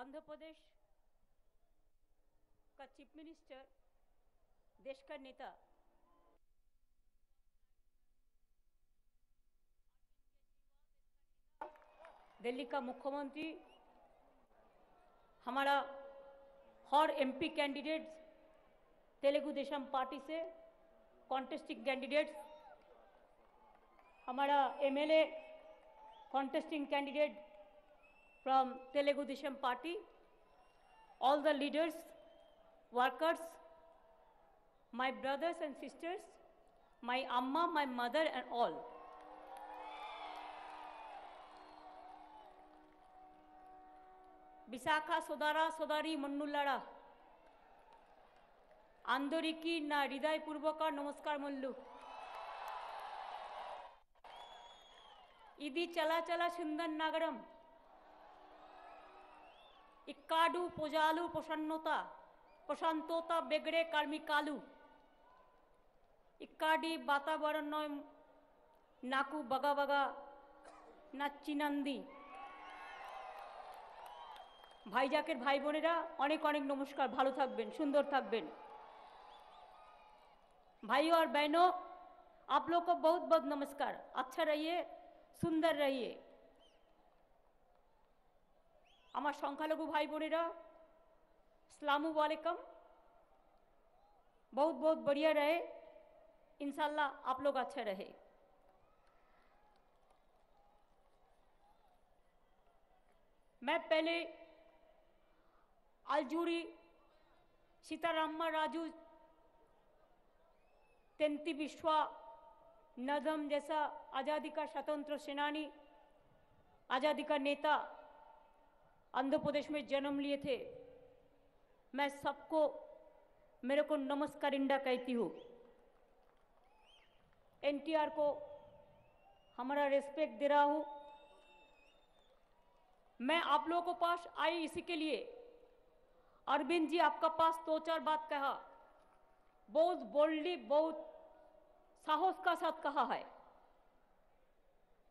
आंध्र प्रदेश का chief minister, देश का नेता दिल्ली का मुख्यमंत्री, हमारा हर MP candidates Telugu Desam Party से कॉन्टेस्टिंग कैंडिडेट्स, हमारा MLA contesting candidate from Telugu Desam Party, all the leaders, workers, my brothers and sisters, my amma, my mother and all. Visakha सोदारा सोदारी मन्नुलाड़ा आंदोरिकी ना हृदयपूर्वक नमस्कार मल्लू इदी चला चला सुंदर नगरम इक्काडू पोजालू प्रसन्नता प्रशांतता बेगड़े कार्मिकालू इक्काडी वातावरण नाकू बगा बगा नाचिनंदी भाईजाकेर भाई बोनेरा अनेक अनेक नमस्कार, भालो थाकबेन, सुंदर थाकबेन। भाइयों और बहनों, आप लोग को बहुत बहुत नमस्कार। अच्छा रहिए, सुंदर रहिए। আমার সংখ্যালঘু भाई बोनेरा अस्सलामु वालेकुम। बहुत बहुत बढ़िया रहे, इंशाल्लाह आप लोग अच्छा रहे। मैं पहले अलजूरी सीतारामा राजू तेंती विश्वा नदम जैसा आज़ादी का स्वतंत्र सेनानी, आज़ादी का नेता आंध्र प्रदेश में जन्म लिए थे। मैं सबको मेरे को नमस्कार इंडा कहती हूँ। एनटीआर को हमारा रिस्पेक्ट दे रहा हूँ। मैं आप लोगों को पास आई इसी के लिए, अरविंद जी आपका पास दो चार बात कहा, बहुत बोल्डली, बहुत साहस का साथ कहा है।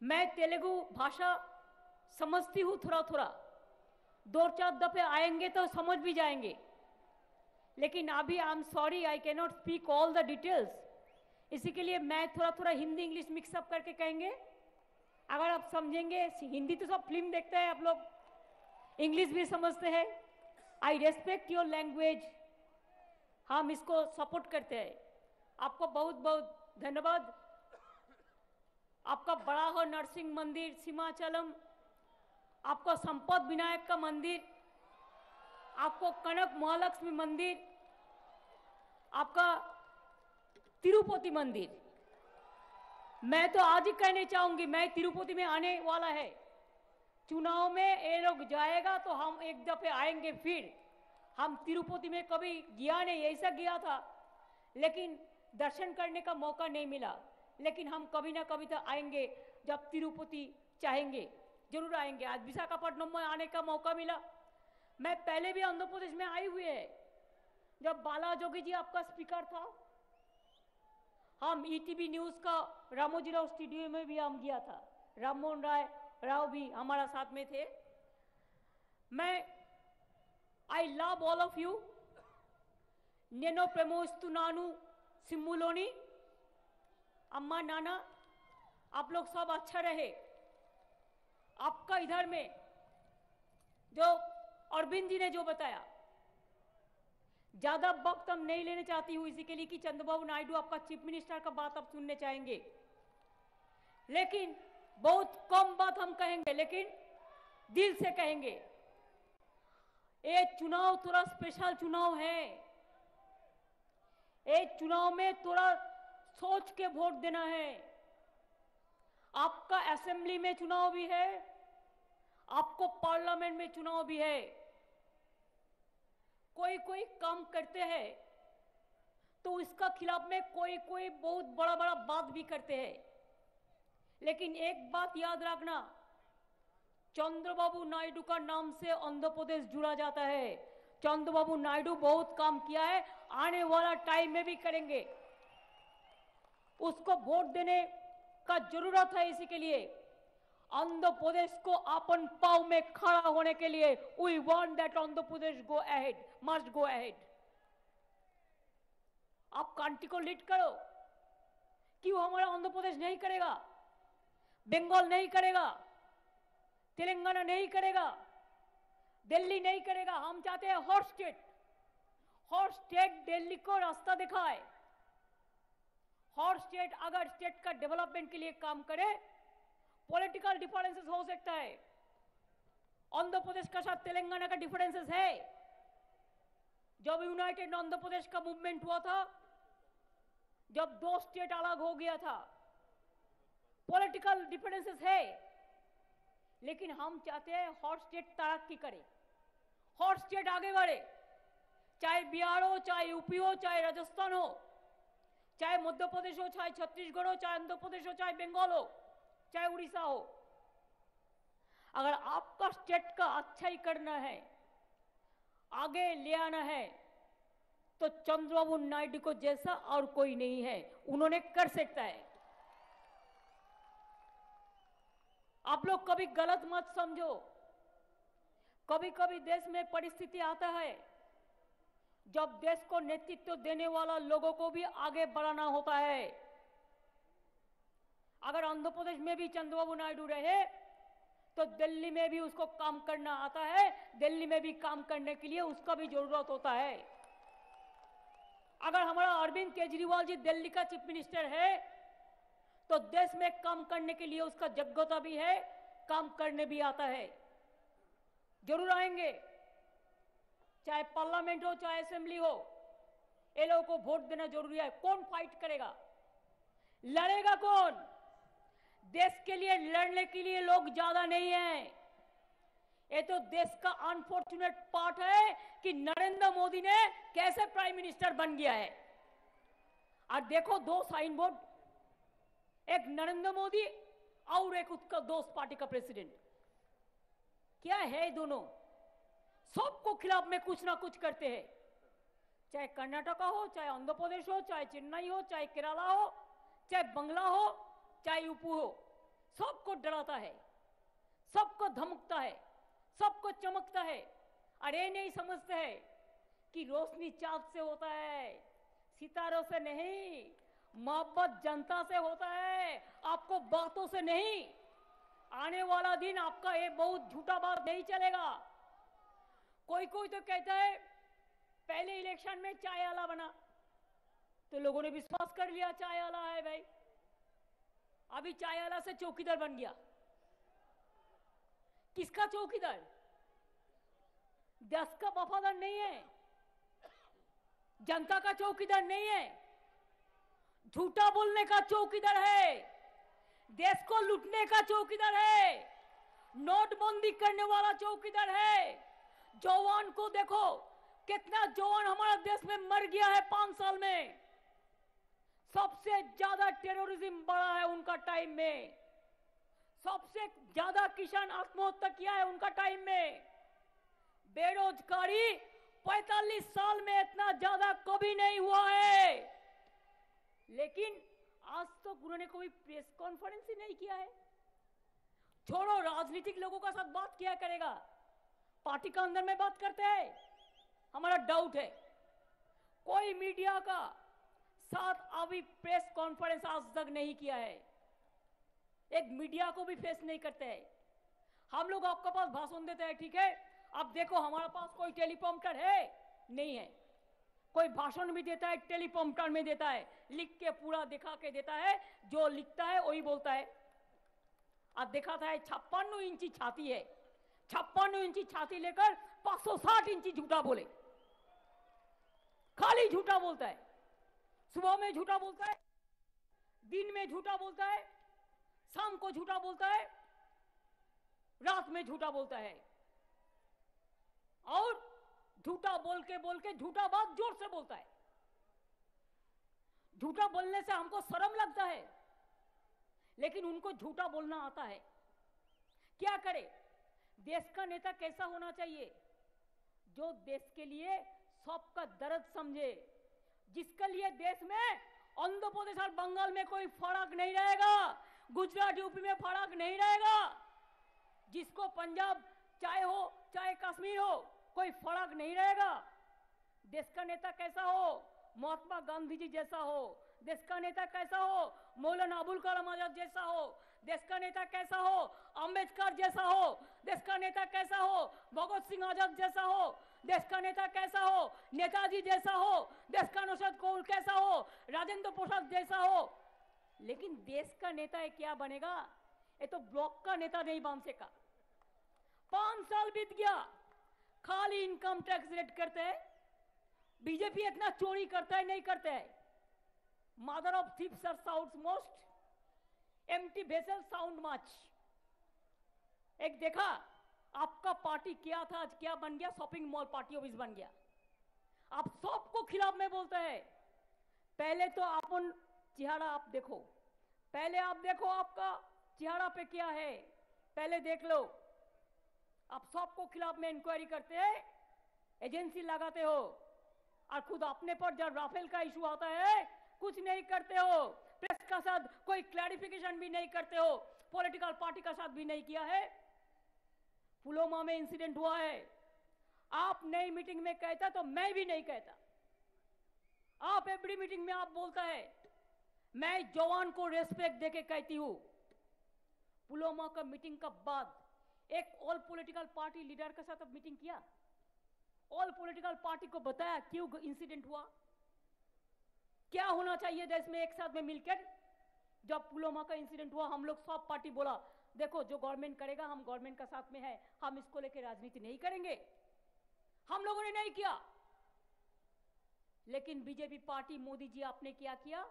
मैं तेलुगु भाषा समझती हूँ थोड़ा थोड़ा, दो चार दफे आएंगे तो समझ भी जाएंगे, लेकिन अभी I am sorry I can not speak all the details. इसी के लिए मैं थोड़ा थोड़ा हिंदी इंग्लिश मिक्सअप करके कहेंगे। अगर आप समझेंगे, हिंदी तो सब फिल्म देखते हैं आप लोग, इंग्लिश भी समझते हैं। आई रेस्पेक्ट योर लैंग्वेज, हम इसको सपोर्ट करते हैं। आपको बहुत बहुत धन्यवाद। आपका बड़ा हो नरसिंह मंदिर सीमाचलम, आपको संपत विनायक का मंदिर, आपको कनक महालक्ष्मी मंदिर, आपका तिरुपति मंदिर। मैं तो आज ही कहने चाहूंगी, मैं तिरुपति में आने वाला है। चुनाव में ये लोग जाएगा तो हम एक दफे आएंगे फिर। हम तिरुपति में कभी गया नहीं, ऐसा गया था लेकिन दर्शन करने का मौका नहीं मिला, लेकिन हम कभी ना कभी तो आएंगे। जब तिरुपति चाहेंगे जरूर आएंगे। आज विशाखापट्टनम में आने का मौका मिला। मैं पहले भी आंध्र प्रदेश में आई हुई है, जब बाला जोगी जी आपका स्पीकर था। हम ईटीवी न्यूज का रामोजी राव स्टूडियो में भी हम गया था, राम मोहन राव भी हमारा साथ में थे। मैं I love all of you. नेनो प्रेमोस्तु नानु सिम्मुलोनी, अम्मा नाना आप लोग सब अच्छा रहे। आपका इधर में जो अरविंद जी ने जो बताया, ज्यादा वक्त हम नहीं लेने चाहती हूँ इसी के लिए कि चंद्रबाबू नायडू आपका चीफ मिनिस्टर का बात आप सुनने चाहेंगे, लेकिन बहुत कम बात हम कहेंगे, लेकिन दिल से कहेंगे। ये चुनाव थोड़ा स्पेशल चुनाव है। ये चुनाव में थोड़ा सोच के वोट देना है। आपका असेंबली में चुनाव भी है, आपको पार्लियामेंट में चुनाव भी है। कोई कोई काम करते हैं तो इसका खिलाफ में कोई कोई बहुत बड़ा बड़ा बात भी करते हैं, लेकिन एक बात याद रखना, चंद्रबाबू नायडू का नाम से आंध्र प्रदेश जुड़ा जाता है। चंद्रबाबू नायडू बहुत काम किया है, आने वाला टाइम में भी करेंगे। उसको वोट देने का जरूरत है। इसी के लिए आंध्र प्रदेश को अपन पांव में खड़ा होने के लिए we want that Andhra Pradesh go ahead, must go ahead. आप कांटी को लीड करो। क्यों हमारा आंध्र प्रदेश नहीं करेगा, बंगाल नहीं करेगा, तेलंगाना नहीं करेगा, दिल्ली नहीं करेगा? हम चाहते हैं hot state. Hot state Delhi को रास्ता दिखाए। हॉट स्टेट अगर स्टेट का डेवलपमेंट के लिए काम करे, पॉलिटिकल डिफरेंसेस हो सकता है। आंध्र प्रदेश का साथ तेलंगाना का डिफरेंसेस है। जब यूनाइटेड आंध्र प्रदेश का मूवमेंट हुआ था, जब दो स्टेट अलग हो गया था, पॉलिटिकल डिफरेंसेस है। लेकिन हम चाहते हैं हॉट स्टेट तरक्की करे, हॉट स्टेट आगे बढ़े। चाहे बिहार हो, चाहे यूपी हो, चाहे राजस्थान हो, चाहे मध्य प्रदेश हो, चाहे छत्तीसगढ़ हो, चाहे आंध्र प्रदेश हो, चाहे बंगाल हो, चाहे उड़ीसा हो। अगर आपका स्टेट का अच्छा ही करना है, आगे ले आना है, तो चंद्रबाबू नायडू को जैसा और कोई नहीं है, उन्होंने कर सकता है। आप लोग कभी गलत मत समझो। कभी कभी देश में परिस्थिति आता है जब देश को नेतृत्व देने वाला लोगों को भी आगे बढ़ाना होता है। अगर आंध्र प्रदेश में भी चंद्रबाबू नायडू रहे तो दिल्ली में भी उसको काम करना आता है, दिल्ली में भी काम करने के लिए उसका भी जरूरत होता है। अगर हमारा अरविंद केजरीवाल जी दिल्ली का चीफ मिनिस्टर है तो देश में काम करने के लिए उसका योग्यता भी है, काम करने भी आता है। जरूर आएंगे, चाहे पार्लियामेंट हो चाहे असेंबली हो, ये लोगों को वोट देना जरूरी है। कौन फाइट करेगा, लड़ेगा कौन? देश के लिए लड़ने के लिए लोग ज्यादा नहीं है। ये तो देश का अनफॉर्चुनेट पार्ट है कि नरेंद्र मोदी ने कैसे प्राइम मिनिस्टर बन गया है। और देखो दो साइन बोर्ड, एक नरेंद्र मोदी और एक उसका दोस्त पार्टी का प्रेसिडेंट। क्या है दोनों? सबको खिलाफ में कुछ ना कुछ करते हैं। चाहे कर्नाटका हो, चाहे आंध्र प्रदेश हो, चाहे चेन्नई हो, चाहे केरला हो, चाहे बंगला हो, चाहे यूपी हो, सबको डराता है, सबको धमकता है, सबको चमकता है। अरे नहीं समझते है कि रोशनी चांद से होता है, सितारों से नहीं। मोहब्बत जनता से होता है, आपको बातों से नहीं। आने वाला दिन आपका ये बहुत झूठा बात नहीं चलेगा। कोई कोई तो कहता है पहले इलेक्शन में चाय वाला बना तो लोगों ने विश्वास कर लिया चाय वाला है भाई। अभी चाय वाला से चौकीदार बन गया। किसका चौकीदार? देश का वफादार नहीं है, जनता का चौकीदार नहीं है, झूठा बोलने का चौकीदार है, देश को लूटने का चौकीदार है, नोटबंदी करने वाला चौकीदार है। जवान को देखो, कितना जवान हमारा देश में मर गया है 5 साल में। सबसे ज्यादा टेररिज्म बढ़ा है उनका टाइम में, सबसे ज्यादा किसान आत्महत्या किया है उनका टाइम में। बेरोजगारी 45 साल में इतना ज्यादा कभी नहीं हुआ है। लेकिन आज तो उन्होंने कोई प्रेस कॉन्फ्रेंस ही नहीं किया है। छोड़ो, राजनीतिक लोगों का साथ बात किया करेगा, पार्टी का अंदर में बात करते हैं। हमारा डाउट है कोई मीडिया का साथ अभी प्रेस कॉन्फ्रेंस आज तक नहीं किया है, एक मीडिया को भी फेस नहीं करते हैं। हम लोग आपके पास भाषण देते हैं, ठीक है, अब देखो हमारे पास कोई टेलीप्रॉम्प्टर है नहीं है। कोई भाषण भी देता है टेलीप्रॉम्प्टर में देता है, लिख के पूरा दिखा के देता है, जो लिखता है वही बोलता है। अब दिखाता है 56 इंची छाती है, 56 इंची छाती लेकर 560 इंची झूठा बोले, खाली झूठा बोलता है। सुबह में झूठा बोलता है, दिन में झूठा बोलता है, शाम को झूठा बोलता है, रात में झूठा बोलता है। और झूठा बोल के झूठा बात जोर से बोलता है। झूठा बोलने से हमको शर्म लगता है, लेकिन उनको झूठा बोलना आता है। क्या करे? देश का नेता कैसा होना चाहिए? जो देश के लिए सबका दर्द समझे, जिसके लिए देश में आंध्र प्रदेश और बंगाल में कोई फर्क नहीं रहेगा, गुजरात यूपी में फर्क नहीं रहेगा। जिसको पंजाब चाहे हो चाहे कश्मीर हो, कोई फर्क नहीं रहेगा। देश का नेता कैसा हो, महात्मा गांधी जी जैसा हो। देश का नेता कैसा हो, मौलाना अबुल कलाम आजाद जैसा हो। देश का नेता कैसा हो, अंबेडकर जैसा हो। देश का नेता कैसा हो, भगत सिंह आजाद जैसा हो। देश का नेता कैसा हो, नेताजी जैसा हो। देश का नौशाद कौर कैसा हो, राजेंद्र प्रसाद जैसा हो। लेकिन देश का नेता क्या बनेगा? ये तो ब्लॉक का नेता नहीं बन सका। 5 साल बीत गया, खाली इनकम टैक्स रेट करते हैं। बीजेपी इतना चोरी करता है, नहीं करता है। Mother of thieves are sounds most, empty vessel sound much. एक देखा आपका पार्टी क्या था, आज क्या बन गया? शॉपिंग मॉल पार्टी ऑफिस बन गया। आप सबको खिलाफ में बोलते हैं। पहले तो अपन चेहरा आप देखो, पहले आप देखो आपका चेहरा पे क्या है, पहले देख लो। आप सबको खिलाफ में इंक्वायरी करते हैं, एजेंसी लगाते हो, और खुद अपने पर जब राफेल का इशू आता है कुछ नहीं करते हो। प्रेस का साथ कोई क्लैरिफिकेशन भी नहीं करते हो, पॉलिटिकल पार्टी का साथ भी नहीं किया है। पुलवामा में इंसिडेंट हुआ है, आप नई मीटिंग में कहता तो मैं भी नहीं कहता। आप एवरी मीटिंग में आप बोलता है, मैं जवान को रेस्पेक्ट देके कहती हूं। पुलवामा का मीटिंग का बाद एक ऑल पॉलिटिकल पार्टी लीडर के साथ मीटिंग किया, ऑल पॉलिटिकल पार्टी को बताया क्यों इंसिडेंट हुआ, क्या होना चाहिए देश में एक साथ में मिलकर। जब पुलवामा का इंसिडेंट हुआ, हम लोग सब पार्टी बोला देखो जो गवर्नमेंट करेगा हम गवर्नमेंट का साथ में है, हम इसको लेकर राजनीति नहीं करेंगे। हम लोगों ने नहीं किया। लेकिन बीजेपी पार्टी, मोदी जी आपने क्या किया?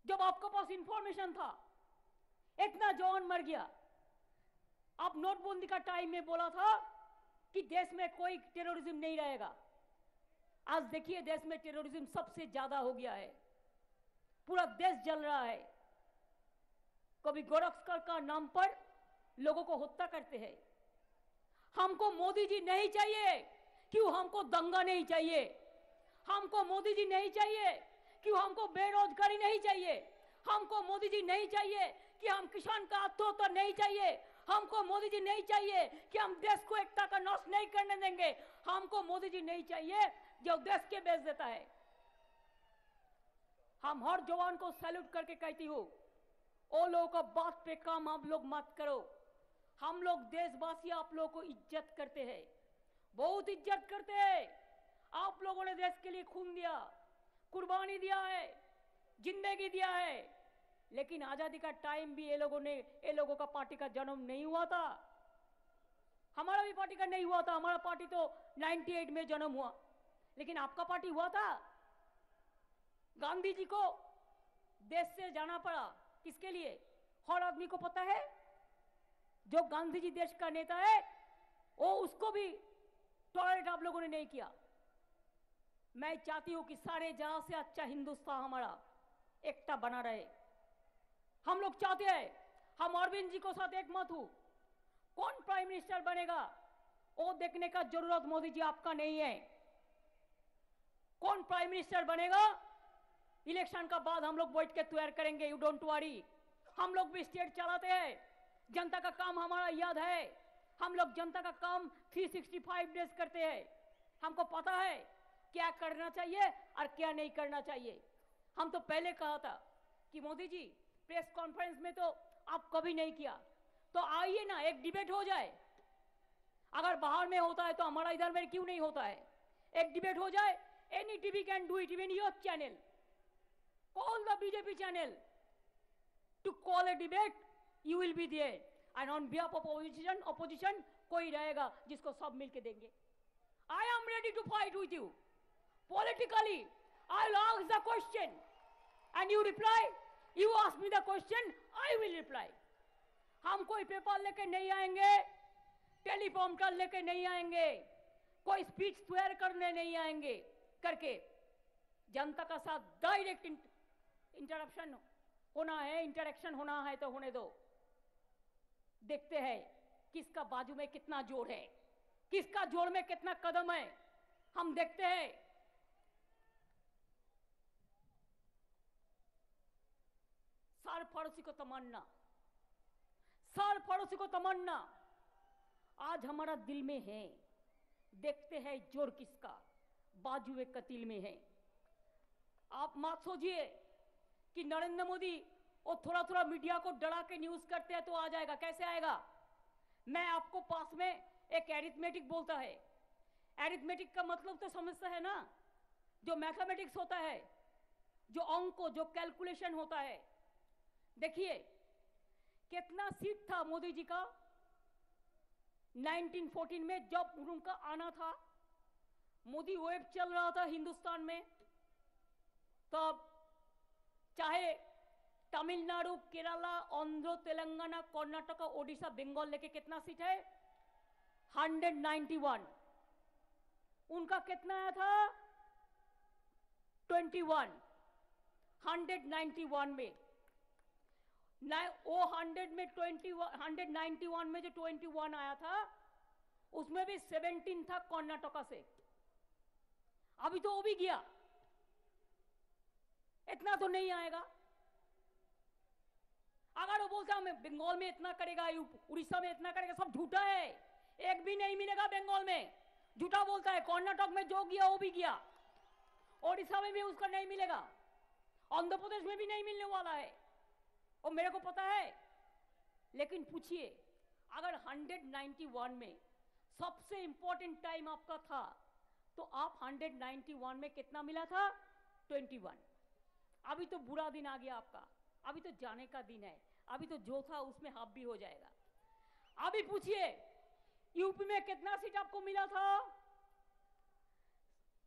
जब आपके पास इंफॉर्मेशन था इतना जवान मर गया, आप नोटबंदी का टाइम में बोला था कि देश में कोई टेररिज्म नहीं रहेगा। आज देखिए देश में टेररिज्म सबसे ज्यादा हो गया है, पूरा देश जल रहा है। कभी गोरखपुर का नाम पर लोगों को हत्या करते हैं। हमको मोदी जी नहीं चाहिए, क्यों? हमको दंगा नहीं चाहिए। हमको मोदी जी नहीं चाहिए, क्यों? हमको बेरोजगारी नहीं चाहिए। हमको मोदी जी नहीं चाहिए कि हम किसान का आत्महत्या नहीं चाहिए। हमको मोदी जी नहीं चाहिए कि हम देश को एकता का नाश नहीं करने देंगे। हमको मोदी जी नहीं चाहिए जो देश के बेच देता है। हम हर जवान को सैल्यूट करके कहती हूं, ओ लोगों का बात पे काम आप लोग मत करो। हम लोग देशवासी आप लोगों को इज्जत करते हैं, बहुत इज्जत करते हैं। आप लोगों ने देश के लिए खून दिया, कुर्बानी दिया है, जिंदगी दिया है। लेकिन आजादी का टाइम भी ये लोगों का पार्टी का जन्म नहीं हुआ था। हमारा भी पार्टी का नहीं हुआ था। हमारा पार्टी तो 98 में जन्म हुआ, लेकिन आपका पार्टी हुआ था। गांधी जी को देश से जाना पड़ा, किसके लिए? हर आदमी को पता है जो गांधी जी देश का नेता है वो उसको भी टॉलरेट आप लोगों ने नहीं किया। मैं चाहती हूं कि सारे जहां से अच्छा हिंदुस्तान हमारा एकता बना रहे। हम लोग चाहते हैं, हम अरविंद जी को साथ एक मत हूं। कौन प्राइम मिनिस्टर बनेगा वो देखने का जरूरत मोदी जी आपका नहीं है। कौन प्राइम मिनिस्टर बनेगा इलेक्शन का बाद हम लोग बैठ के तैयार करेंगे, यू डोंट वरी। हम लोग भी स्टेट चलाते हैं, जनता का काम हमारा याद है। हम लोग जनता का काम 365 डेज करते हैं। हमको पता है क्या करना चाहिए और क्या नहीं करना चाहिए। हम तो पहले कहा था कि मोदी जी प्रेस कॉन्फ्रेंस में तो आप कभी नहीं किया, तो आइए ना एक डिबेट हो जाए। अगर बाहर में होता है तो हमारा इधर में क्यों नहीं होता है? एक डिबेट हो जाए। Any TV can do it, even your channel, call the BJP channel to call a debate, you will be there, and on behalf of opposition कोई रहेगा जिसको सब मिलके देंगे। I am ready to fight with you politically. I'll ask the question and you reply. You ask me the question, I will reply. हम कोई paper लेके नहीं आएंगे, टेलीप्रॉम्प्टर लेके नहीं आएंगे, कोई स्पीच तैयार करने नहीं आएंगे करके। जनता का साथ डायरेक्ट इंटरप्शन होना है, इंटरेक्शन होना है तो होने दो। देखते हैं किसका बाजू में कितना जोर है, किसका जोर में कितना कदम है, हम देखते हैं। सरफरोशी को तमन्ना, साल पड़ोसी को तमन्ना, आज हमारा दिल में है, देखते हैं जोर किसका, बाजुए कतील में है। आप मत सोचिए कि नरेंद्र मोदी वो थोड़ा थोड़ा मीडिया को डरा के न्यूज करते हैं तो आ जाएगा। कैसे आएगा? मैं आपको पास में एक एरिथमेटिक बोलता है। एरिथमेटिक का मतलब तो समझता है ना, जो मैथमेटिक्स होता है, जो अंक, जो कैलकुलेशन होता है। देखिए कितना सीट था मोदी जी का 1914 में जब उनका आना था। मोदी वेब चल रहा था हिंदुस्तान में, तब चाहे तमिलनाडु, केरला, आंध्र, तेलंगाना, कर्नाटक, ओडिशा, बंगाल लेके कितना सीट है? 191। उनका कितना आया था? 21। 191 में वो 100 में 21, 191 में जो 21 आया था उसमें भी 17 था कर्नाटका से। अभी तो वो भी गया, इतना तो नहीं आएगा। अगर वो बोलता मैं बंगाल में इतना करेगा, उड़ीसा में इतना करेगा, सब झूठा है। एक भी नहीं मिलेगा बंगाल में, झूठा बोलता है। कर्नाटक में जो गया वो भी गया, ओडिशा में भी उसका नहीं मिलेगा, आंध्र प्रदेश में भी नहीं मिलने वाला है, और मेरे को पता है। लेकिन पूछिए, अगर 191 में सबसे इंपॉर्टेंट टाइम आपका था तो आप 191 में कितना मिला था? 21। अभी तो बुरा दिन आ गया आपका, अभी तो जाने का दिन है। अभी तो जो था उसमें हाफ भी हो जाएगा। अभी पूछिए यूपी में कितना सीट आपको मिला था?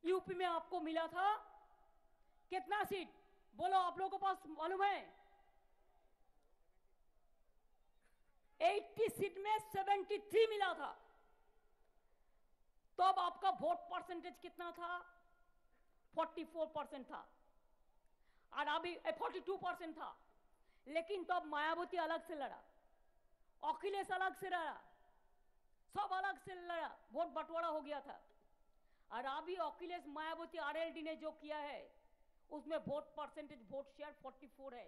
यूपी में आपको मिला था कितना सीट? बोलो, आप लोगों को पास मालूम है? 80 सीट में 73 मिला था। तो अब आपका वोट परसेंटेज कितना था? 44% था, और अभी 42% था। लेकिन तो अब मायावती अलग से लड़ा, अखिलेश अलग से लड़ा, सब अलग से लड़ा, वोट बंटवारा हो गया था। और अभी अखिलेश, मायावती, आरएलडी ने जो किया है उसमें वोट परसेंटेज, वोट शेयर 44 है।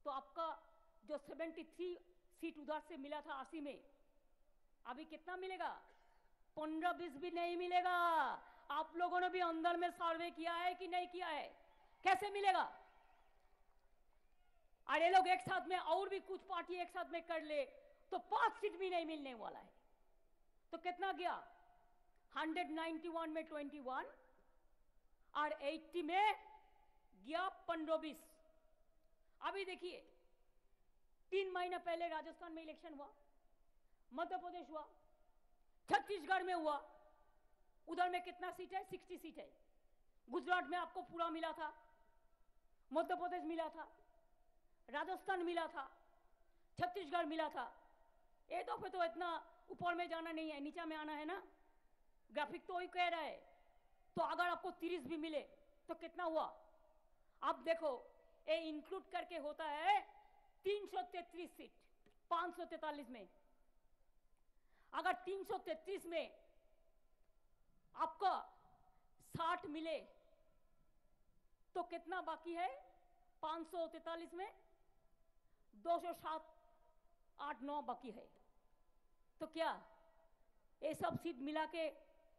तो आपका जो 73 सीट उधर से मिला था 80 में, अभी कितना मिलेगा? 15-20 भी नहीं मिलेगा। आप लोगों ने भी अंदर में सर्वे किया है कि नहीं किया है? कैसे मिलेगा? और ये लोग एक साथ में और भी कुछ पार्टी एक साथ में कर ले तो 5 सीट भी नहीं मिलने वाला है। तो कितना गया? 191 में 21 और 80 में गया 15-20। अभी देखिए 3 महीना पहले राजस्थान में इलेक्शन हुआ, मध्य प्रदेश हुआ, छत्तीसगढ़ में हुआ। उधर में कितना सीट है? 60 सीट है। गुजरात में आपको पूरा मिला था, मध्य प्रदेश मिला था, राजस्थान मिला था, छत्तीसगढ़ मिला था। ये दफे तो इतना ऊपर में जाना नहीं है, नीचे में आना है ना। ग्राफिक तो वही कह रहा है। तो अगर आपको 30 भी मिले तो कितना हुआ? आप देखो, ये इंक्लूड करके होता है 333 सीट 543 में। अगर 333 में आपका 60 मिले तो कितना बाकी है? 543 में 207, 8, 9 बाकी है। तो क्या ये सब सीट मिला के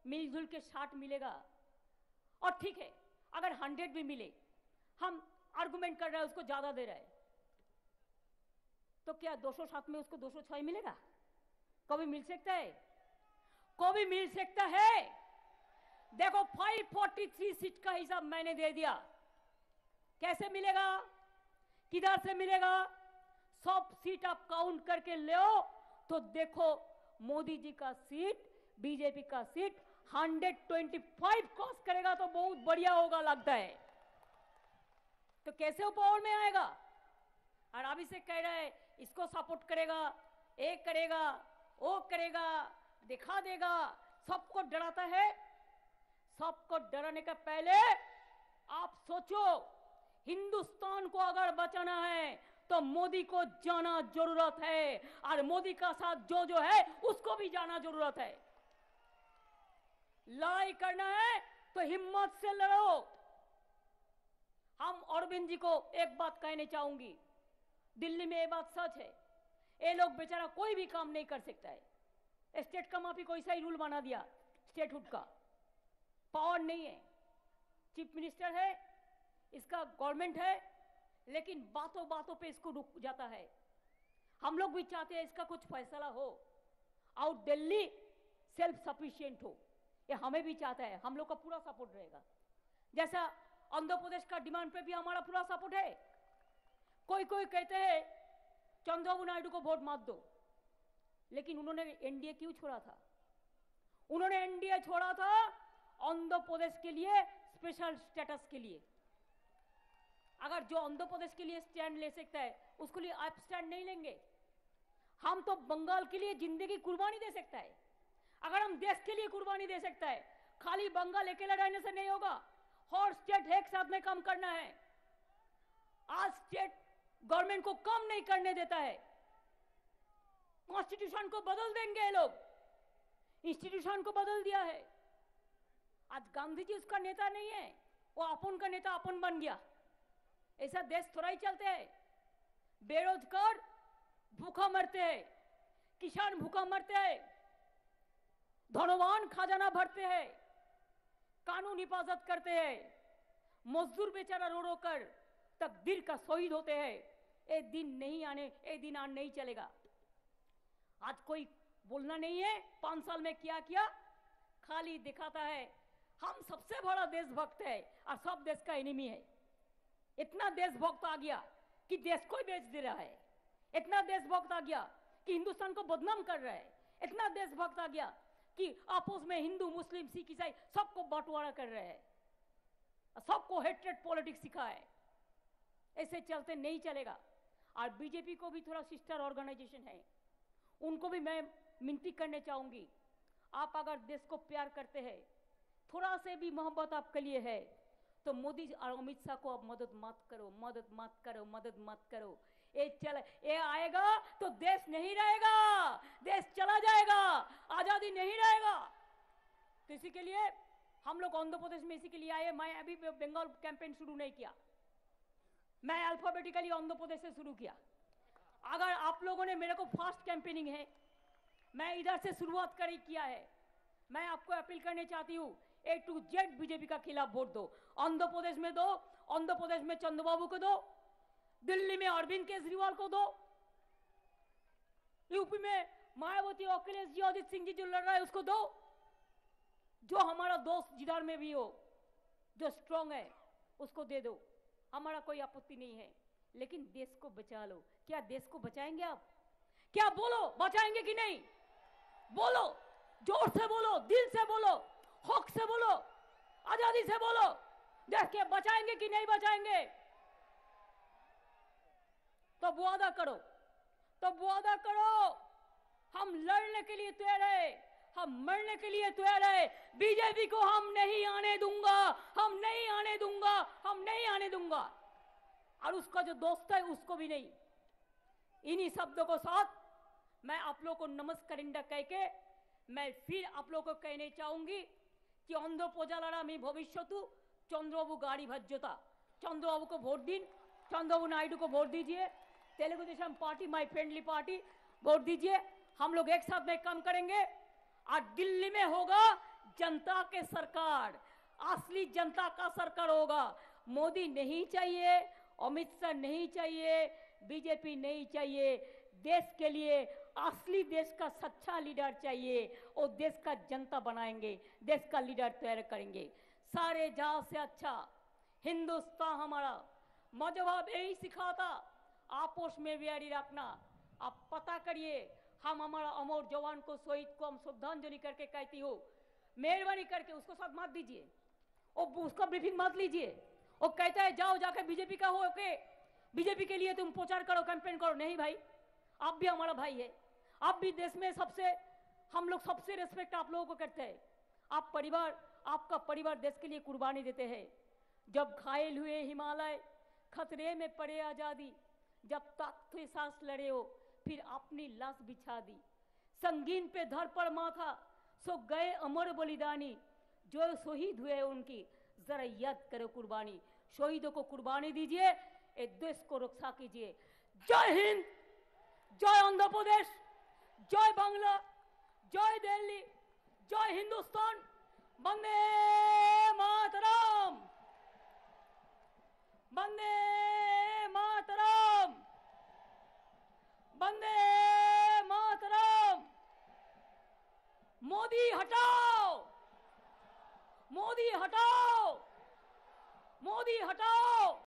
मिलजुल के 60 मिलेगा? और ठीक है, अगर 100 भी मिले, हम आर्गुमेंट कर रहे हैं उसको ज्यादा दे रहे हैं, तो क्या 207 में उसको 206 मिलेगा? कभी मिल सकता है? कभी मिल सकता है? देखो 543 सीट का हिसाब मैंने दे दिया। कैसे मिलेगा? किधर से मिलेगा? सब सीट आप काउंट करके ले तो देखो मोदी जी का सीट, बीजेपी का सीट 125 क्रॉस करेगा तो बहुत बढ़िया होगा लगता है। तो कैसे वो पावर में आएगा? और अभी से कह रहा है इसको सपोर्ट करेगा, एक करेगा, वो करेगा, दिखा देगा, सबको डराता है। सबको डराने का पहले आप सोचो, हिंदुस्तान को अगर बचाना है तो मोदी को जाना जरूरत है, और मोदी का साथ जो जो है उसको भी जाना जरूरत है। लड़ाई करना है तो हिम्मत से लड़ो। हम अरविंद जी को एक बात कहने चाहूंगी, दिल्ली में ये बात सच है, ये लोग बेचारा कोई भी काम नहीं कर सकता है। स्टेट का माफी कोई सा ही रूल बना दिया, स्टेटहुड का पावर नहीं है, चीफ मिनिस्टर है, इसका गवर्नमेंट है, लेकिन बातों बातों पे इसको रुक जाता है। हम लोग भी चाहते हैं इसका कुछ फैसला हो, आउट दिल्ली सेल्फ सफिशिएंट हो, ये हमें भी चाहता है, हम लोग का पूरा सपोर्ट रहेगा। जैसा आंध्र प्रदेश का डिमांड पे भी हमारा पूरा सपोर्ट है। कोई कोई कहते हैं चंद्रबाबू नायडू को वोट मत दो, लेकिन उन्होंने एनडीए क्यों छोड़ा था? उन्होंने एनडीए छोड़ा था आंध्र प्रदेश के लिए स्पेशल स्टेटस के लिए। अगर जो आंध्र प्रदेश के लिए स्टैंड ले सकता है उसके लिए आप स्टैंड नहीं लेंगे? हम तो बंगाल के लिए जिंदगी कुर्बानी दे सकता है। अगर हम देश के लिए कुर्बानी दे सकता है, खाली बंगाल अकेला रहने से नहीं होगा, और स्टेट एक साथ में काम करना है। आज स्टेट गवर्नमेंट को कम नहीं करने देता है। कॉन्स्टिट्यूशन को बदल देंगे लोग, इंस्टीट्यूशन को बदल दिया है। आज गांधी जी उसका नेता नहीं है, वो अपन का नेता अपन बन गया। ऐसा देश थोड़ा ही चलते हैं। बेरोजगार भूखा मरते हैं, किसान भूखा मरते हैं, धनवान खजाना भरते हैं, कानून हिफाजत करते हैं, मजदूर बेचारा रो रो कर तकदीर का शहीद होते हैं। एक दिन नहीं आने, एक दिन आने नहीं चलेगा। आज कोई बोलना नहीं है 5 साल में क्या किया, खाली दिखाता है हम सबसे बड़ा देशभक्त है और सब देश का एनिमी है। इतना देशभक्त आ गया कि देश को ही बेच दे रहा है। इतना देशभक्त आ गया कि हिंदुस्तान को बदनाम कर रहा है। इतना देशभक्त आ गया कि आपस में हिंदू मुस्लिम सिख ईसाई सबको बंटवारा कर रहे हैं, सबको हेट्रेड पॉलिटिक्स सिखा है। ऐसे चलते नहीं चलेगा। और बीजेपी को भी थोड़ा सिस्टर ऑर्गेनाइजेशन है, उनको भी मैं विनती करने चाहूंगी, आप अगर देश को प्यार करते हैं, थोड़ा से भी मोहब्बत आपके लिए है, तो मोदी और अमित शाह को आप मदद मत करो, मदद मत करो, मदद मत करो। ये आएगा तो देश नहीं रहेगा, देश चला जाएगा, आजादी नहीं रहेगा। तो इसी के लिए हम लोग आंध्र प्रदेश में इसी के लिए आए। मैं अभी बंगाल कैंपेन शुरू नहीं किया, मैं अल्फाबेटिकली आंध्र प्रदेश से शुरू किया। अगर आप लोगों ने मेरे को फास्ट कैंपेनिंग है, मैं इधर से शुरुआत किया है। मैं आपको अपील करने चाहती हूँ, A to Z बीजेपी का खिलाफ वोट दो। आंध्र प्रदेश में दो, आंध्र प्रदेश में चंद्रबाबू को दो, दिल्ली में अरविंद केजरीवाल को दो, यूपी में मायावती, अखिलेश जी, अजित सिंह जी जो लड़ रहा है उसको दो। जो हमारा दोस्त जिधर में भी हो, जो स्ट्रांग है उसको दे दो, हमारा कोई आपत्ति नहीं है। लेकिन देश को बचा लो। क्या देश को बचाएंगे आप? क्या बोलो, बचाएंगे कि नहीं? बोलो, जोर से बोलो, दिल से बोलो, हक से बोलो, आजादी से बोलो। देश के बचाएंगे कि नहीं बचाएंगे? तो वादा करो, तो वादा करो। हम लड़ने के लिए तैयार है, हम मरने के लिए तैयार है। बीजेपी को हम नहीं आने दूंगा, हम नहीं आने दूंगा, हम नहीं आने दूंगा। और उसका जो दोस्त है उसको भी नहीं। इन्हीं शब्दों को साथ मैं आप लोगों को नमस्कारिंदा कह के मैं फिर आप लोगों को कहने चाहूंगी कि आंध्र प्रजालारा मी भविष्यतु चंद्रबाबू गाड़ी भज्जता। चंद्रबाबू को वोट दिन, चंद्रबाबू नायडू को वोट दीजिए, तेलुगु देशम पार्टी माई फ्रेंडली पार्टी वोट दीजिए। हम लोग एक साथ में काम करेंगे और दिल्ली में होगा जनता के सरकार, असली जनता का सरकार होगा। मोदी नहीं चाहिए, अमित शाह नहीं चाहिए, बीजेपी नहीं चाहिए। देश के लिए असली देश का सच्चा लीडर चाहिए और देश का जनता बनाएंगे, देश का लीडर तैयार करेंगे। सारे जहां से अच्छा हिंदुस्तान हमारा मजहब यही सिखाता, आपस में व्यारी रखना। आप पता करिए, हम हमारा अमर जवान को, शहीद को हम श्रद्धांजलि करके कहती हो, मेहरबानी करके उसको साथ मत दीजिए और उसका ब्रीफिंग मत लीजिए। वो कहता है जाओ जाके बीजेपी का हो के बीजेपी के लिए तुम प्रचार करो, कैंपेन करो। नहीं भाई, आप भी हमारा भाई है, आप भी देश में सबसे, हम लोग सबसे रेस्पेक्ट आप लोगों को करते हैं। आप परिवार, आपका परिवार देश के लिए कुर्बानी देते हैं। जब घायल हुए हिमालय, खतरे में पड़े आजादी, जब तक सांस लड़े हो, फिर अपनी लाश बिछा दी। संगीन पे धर पर माथा, सो गए अमर बलिदानी। जो शहीद हुए उनकी जरा याद करो कुर्बानी। शहीदों को कुर्बानी दीजिए, एक देश को रक्षा कीजिए। जय हिंद, জয় অন্ধ্রপ্রদেশ, জয় বাংলা, জয় দিল্লি, জয় হিন্দুস্তান, বন্দে মাতরম, বন্দে मातरम, वंदे मातरम। मोदी हटाओ, मोदी हटाओ, मोदी हटाओ।